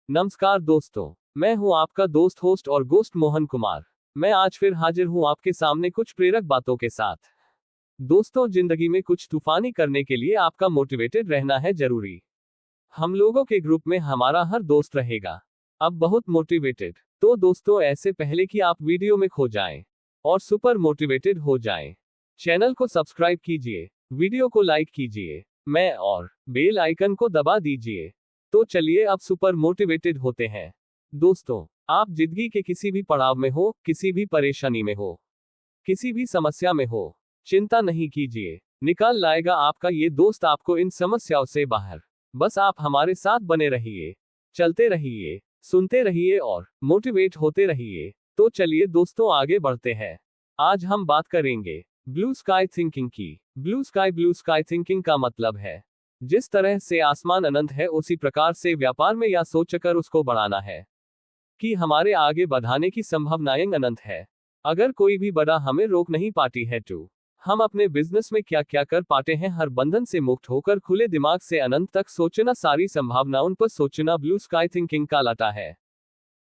नमस्कार दोस्तों, मैं हूं आपका दोस्त होस्ट और गोस्ट मोहन कुमार। मैं आज फिर हाजिर हूं आपके सामने कुछ प्रेरक बातों के साथ। दोस्तों, जिंदगी में कुछ तूफानी करने के लिए आपका मोटिवेटेड रहना है जरूरी। हम लोगों के ग्रुप में हमारा हर दोस्त रहेगा अब बहुत मोटिवेटेड। तो दोस्तों, ऐसे पहले कि आप वीडियो में खो जाएं और सुपर मोटिवेटेड हो जाएं, चैनल को सब्सक्राइब कीजिए, वीडियो को लाइक कीजिए, मैं और बेल आइकन को दबा दीजिए। तो चलिए अब सुपर मोटिवेटेड होते हैं। दोस्तों, आप जिंदगी के किसी भी पड़ाव में हो, किसी भी परेशानी में हो, किसी भी समस्या में हो, चिंता नहीं कीजिए, निकाल लाएगा आपका ये दोस्त आपको इन समस्याओं से बाहर। बस आप हमारे साथ बने रहिए, चलते रहिए, सुनते रहिए और मोटिवेट होते रहिए। तो चलिए दोस्तों, आगे बढ़ते हैं। आज हम बात करेंगे ब्लू स्काई थिंकिंग की। ब्लू स्काई थिंकिंग का मतलब है जिस तरह से आसमान अनंत है, उसी प्रकार से व्यापार में या सोचकर उसको बढ़ाना है कि हमारे आगे बढ़ाने की संभावनाएं अनंत है। अगर कोई भी बड़ा हमें रोक नहीं पाती है तो हम अपने बिजनेस में क्या क्या कर पाते हैं। हर बंधन से मुक्त होकर खुले दिमाग से अनंत तक सोचना, सारी संभावनाओं पर सोचना ब्लू स्काई थिंकिंग का लाता है।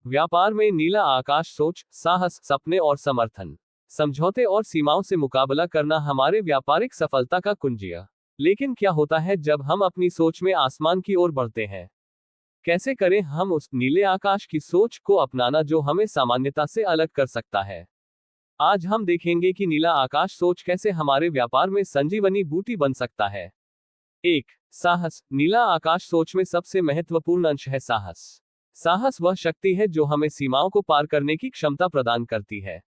व्यापार में नीला आकाश सोच, साहस, सपने और समर्थन, समझौते और सीमाओं से मुकाबला करना हमारे व्यापारिक सफलता का कुंजिया। लेकिन क्या होता है जब हम अपनी सोच में आसमान की ओर बढ़ते हैं? कैसे करें हम उस नीले आकाश की सोच को अपनाना जो हमें सामान्यता से अलग कर सकता है? आज हम देखेंगे कि नीला आकाश सोच कैसे हमारे व्यापार में संजीवनी बूटी बन सकता है। 1. साहस। नीला आकाश सोच में सबसे महत्वपूर्ण अंश है साहस। साहस वह शक्ति है जो हमें सीमाओं को पार करने की क्षमता प्रदान करती है।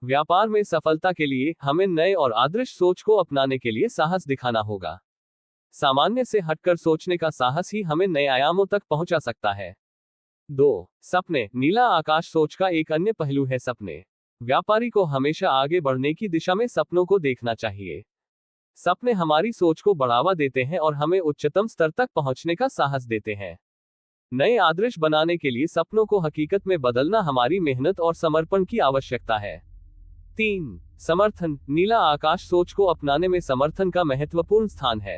व्यापार में सफलता के लिए हमें नए और आदर्श सोच को अपनाने के लिए साहस दिखाना होगा। सामान्य से हटकर सोचने का साहस ही हमें नए आयामों तक पहुंचा सकता है। 2. सपने। नीला आकाश सोच का एक अन्य पहलू है सपने। व्यापारी को हमेशा आगे बढ़ने की दिशा में सपनों को देखना चाहिए। सपने हमारी सोच को बढ़ावा देते हैं और हमें उच्चतम स्तर तक पहुंचने का साहस देते हैं। नए आदर्श बनाने के लिए सपनों को हकीकत में बदलना हमारी मेहनत और समर्पण की आवश्यकता है। 3. समर्थन। नीला आकाश सोच को अपनाने में समर्थन का महत्वपूर्ण स्थान है।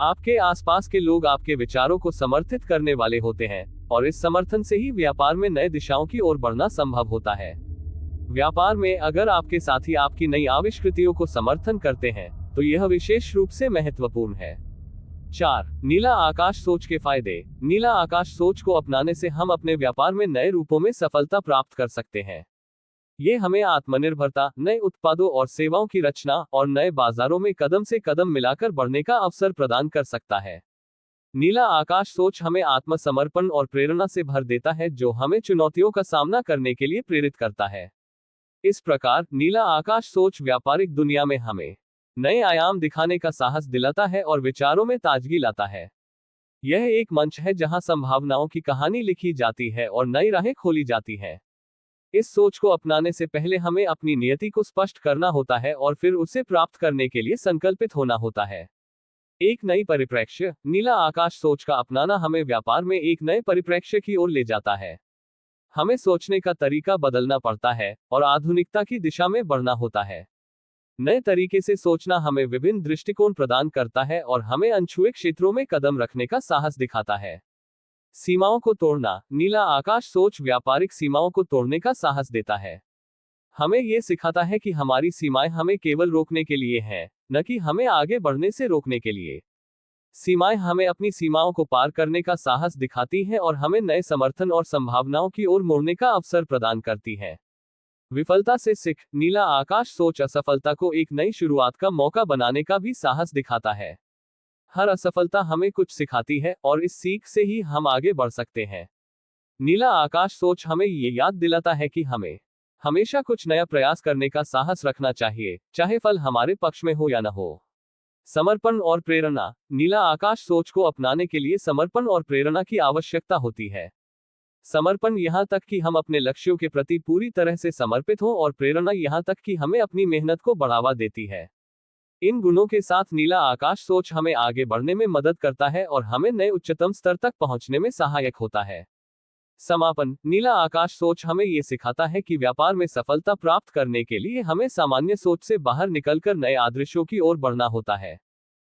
आपके आसपास के लोग आपके विचारों को समर्थित करने वाले होते हैं और इस समर्थन से ही व्यापार में नए दिशाओं की ओर बढ़ना संभव होता है। व्यापार में अगर आपके साथी आपकी नई आविष्कृतियों को समर्थन करते हैं तो यह विशेष रूप से महत्वपूर्ण है। 4. नीला आकाश सोच के फायदे। नीला आकाश सोच को अपनाने से हम अपने व्यापार में नए रूपों में सफलता प्राप्त कर सकते हैं। ये हमें आत्मनिर्भरता, नए उत्पादों और सेवाओं की रचना और नए बाजारों में कदम से कदम मिलाकर बढ़ने का अवसर प्रदान कर सकता है। नीला आकाश सोच हमें आत्मसमर्पण और प्रेरणा से भर देता है जो हमें चुनौतियों का सामना करने के लिए प्रेरित करता है। इस प्रकार नीला आकाश सोच व्यापारिक दुनिया में हमें नए आयाम दिखाने का साहस दिलाता है और विचारों में ताजगी लाता है। यह एक मंच है जहां संभावनाओं की कहानी लिखी जाती है और नई राहें खोली जाती हैं। इस सोच को अपनाने से पहले हमें अपनी नियति को स्पष्ट करना होता है और फिर उसे प्राप्त करने के लिए संकल्पित होना होता है। एक नई परिप्रेक्ष्य। नीला आकाश सोच का अपनाना हमें व्यापार में एक नए परिप्रेक्ष्य की ओर ले जाता है। हमें सोचने का तरीका बदलना पड़ता है और आधुनिकता की दिशा में बढ़ना होता है। नए तरीके से सोचना हमें विभिन्न दृष्टिकोण प्रदान करता है और हमें अनछुए क्षेत्रों में कदम रखने का साहस दिखाता है। सीमाओं को तोड़ना। नीला आकाश सोच व्यापारिक सीमाओं को तोड़ने का साहस देता है। हमें यह सिखाता है कि हमारी सीमाएं हमें केवल रोकने के लिए हैं, न कि हमें आगे बढ़ने से रोकने के लिए। सीमाएं हमें अपनी सीमाओं को पार करने का साहस दिखाती हैं और हमें नए समर्थन और संभावनाओं की ओर मोड़ने का अवसर प्रदान करती हैं। विफलता से सीख। नीला आकाश सोच असफलता को एक नई शुरुआत का मौका बनाने का भी साहस दिखाता है। हर असफलता हमें कुछ सिखाती है और इस सीख से ही हम आगे बढ़ सकते हैं। नीला आकाश सोच हमें ये याद दिलाता है कि हमें हमेशा कुछ नया प्रयास करने का साहस रखना चाहिए, चाहे फल हमारे पक्ष में हो या न हो। समर्पण और प्रेरणा। नीला आकाश सोच को अपनाने के लिए समर्पण और प्रेरणा की आवश्यकता होती है। समर्पण यहाँ तक कि हम अपने लक्ष्यों के प्रति पूरी तरह से समर्पित हों और प्रेरणा यहाँ तक कि हमें अपनी मेहनत को बढ़ावा देती है। इन गुणों के साथ नीला आकाश सोच हमें आगे बढ़ने में मदद करता है और हमें नए उच्चतम स्तर तक पहुंचने में सहायक होता है। समापन। नीला आकाश सोच हमें ये सिखाता है कि व्यापार में सफलता प्राप्त करने के लिए हमें सामान्य सोच से बाहर निकलकर नए आदर्शों की ओर बढ़ना होता है।